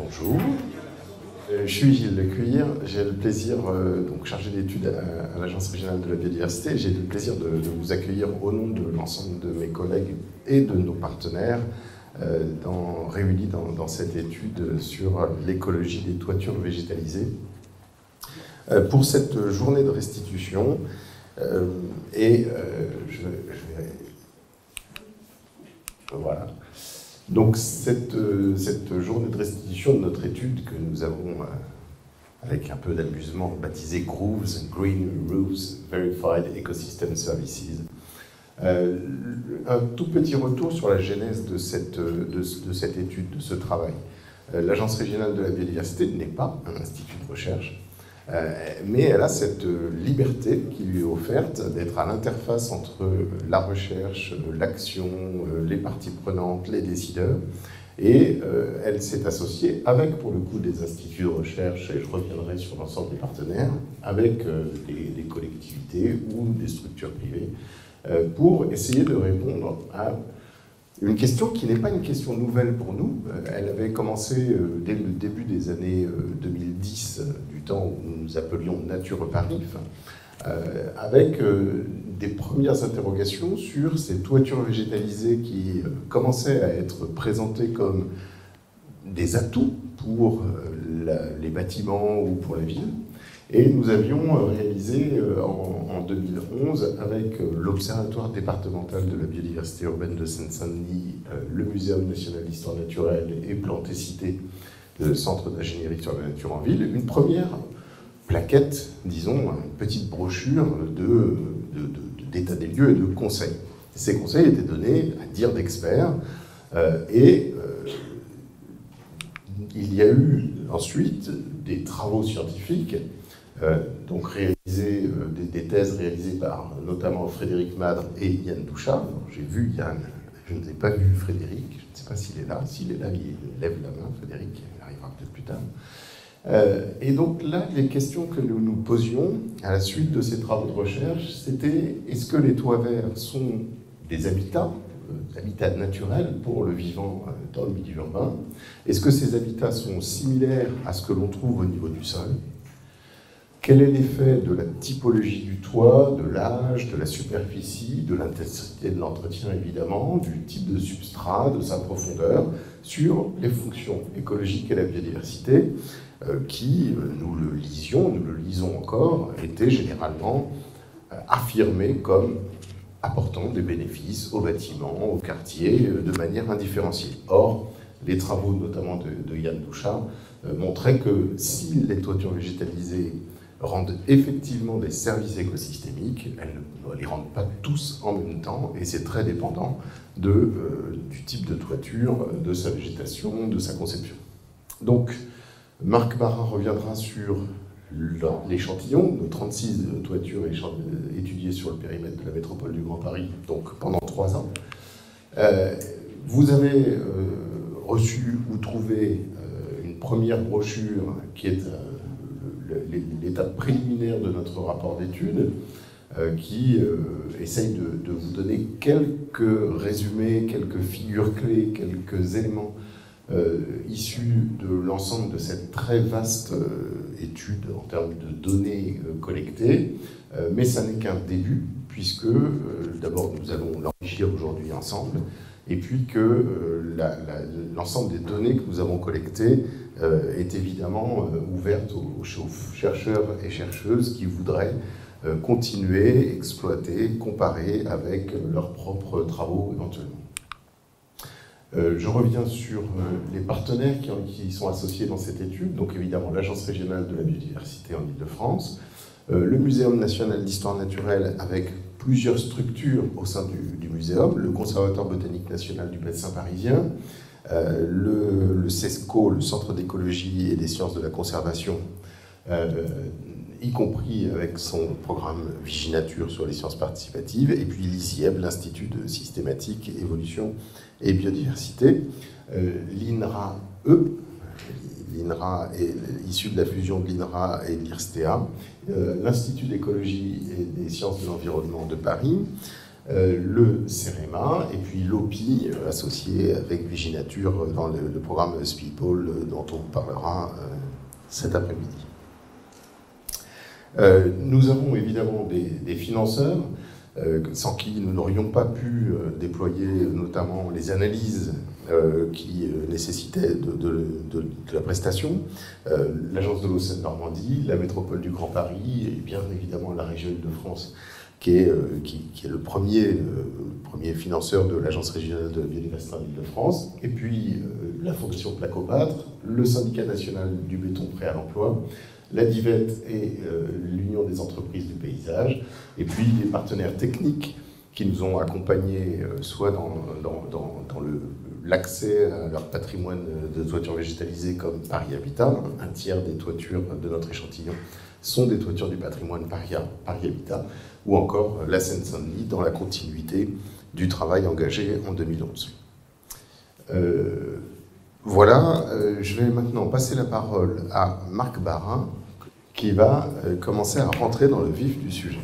Bonjour, je suis Gilles Lecuir, j'ai le plaisir, donc chargé d'études à l'Agence régionale de la biodiversité, j'ai le plaisir de vous accueillir au nom de l'ensemble de mes collègues et de nos partenaires réunis dans cette étude sur l'écologie des toitures végétalisées. Pour cette journée de restitution, voilà. Donc cette journée de restitution de notre étude que nous avons, avec un peu d'amusement, baptisée Grooves, Green Roofs, Verified Ecosystem Services. Un tout petit retour sur la genèse de cette étude, de ce travail. L'Agence régionale de la biodiversité n'est pas un institut de recherche, mais elle a cette liberté qui lui est offerte d'être à l'interface entre la recherche, l'action, les parties prenantes, les décideurs, et elle s'est associée avec, pour le coup, des instituts de recherche, et je reviendrai sur l'ensemble des partenaires, avec des collectivités ou des structures privées, pour essayer de répondre à une question qui n'est pas une question nouvelle pour nous. Elle avait commencé dès le début des années 2010, du temps où nous appelions Nature Paris, avec des premières interrogations sur ces toitures végétalisées qui commençaient à être présentées comme des atouts pour les bâtiments ou pour la ville. Et nous avions réalisé en 2011, avec l'Observatoire départemental de la biodiversité urbaine de Seine-Saint-Denis, le Muséum national d'histoire naturelle et Plantécité, le Centre d'ingénierie sur la nature en ville, une première plaquette, disons, une petite brochure d'état des lieux et de conseils. Ces conseils étaient donnés à dire d'experts, il y a eu ensuite des travaux scientifiques, donc réalisés, des thèses réalisées par notamment Frédéric Madre et Yann Douchard. J'ai vu Yann, je ne l'ai pas vu Frédéric, je ne sais pas s'il est là. S'il est là, il lève la main, Frédéric, il arrivera peut-être plus tard. Et donc là, les questions que nous nous posions à la suite de ces travaux de recherche, c'était: est-ce que les toits verts sont des habitats naturels pour le vivant dans le milieu urbain? Est-ce que ces habitats sont similaires à ce que l'on trouve au niveau du sol? Quel est l'effet de la typologie du toit, de l'âge, de la superficie, de l'intensité de l'entretien évidemment, du type de substrat, de sa profondeur, sur les fonctions écologiques et la biodiversité, qui, nous le lisons encore, étaient généralement affirmés comme apportant des bénéfices aux bâtiments, aux quartiers, de manière indifférenciée. Or, les travaux notamment de Yann Douchard montraient que si les toitures végétalisées rendent effectivement des services écosystémiques, elles ne les rendent pas tous en même temps, et c'est très dépendant du type de toiture, de sa végétation, de sa conception. Donc, Marc Marin reviendra sur l'échantillon, nos 36 toitures étudiées sur le périmètre de la métropole du Grand Paris, donc pendant 3 ans. Vous avez reçu ou trouvé une première brochure qui est l'étape préliminaire de notre rapport d'étude, qui essaye de vous donner quelques résumés, quelques figures clés, quelques éléments issus de l'ensemble de cette très vaste étude en termes de données collectées, mais ça n'est qu'un début, puisque d'abord nous allons l'enrichir aujourd'hui ensemble, et puis que l'ensemble des données que nous avons collectées est évidemment ouverte aux chercheurs et chercheuses qui voudraient continuer, exploiter, comparer avec leurs propres travaux éventuellement. Je reviens sur les partenaires qui sont associés dans cette étude, donc évidemment l'Agence régionale de la biodiversité en Île-de-France, le Muséum national d'histoire naturelle avec plusieurs structures au sein du muséum, le Conservatoire botanique national du bassin parisien, le CESCO, le Centre d'écologie et des sciences de la conservation, y compris avec son programme Viginature sur les sciences participatives, et puis l'ICIEB, l'Institut de systématique, évolution et biodiversité, l'INRA-E, l'INRA est issu de la fusion de l'INRA et de l'IRSTEA, l'Institut d'écologie et des sciences de l'environnement de Paris, le CEREMA, et puis l'OPI, associé avec Viginature dans le programme Speedball dont on vous parlera cet après-midi. Nous avons évidemment des financeurs, sans qui nous n'aurions pas pu déployer notamment les analyses qui nécessitaient de la prestation. L'Agence de l'eau Seine-Normandie, la métropole du Grand Paris et bien évidemment la région Île-de-France qui est le premier financeur de l'Agence régionale de la biodiversité d'Île-de-France, et puis la Fondation Placopâtre, le Syndicat national du béton prêt à l'emploi, la DIVET et l'Union des entreprises du paysage, et puis les partenaires techniques qui nous ont accompagnés soit dans l'accès à leur patrimoine de toitures végétalisées comme Paris Habitat. Un tiers des toitures de notre échantillon sont des toitures du patrimoine Paris Habitat, ou encore la Seine-Saint-Denis dans la continuité du travail engagé en 2011. Voilà, je vais maintenant passer la parole à Marc Barin, qui va commencer à rentrer dans le vif du sujet.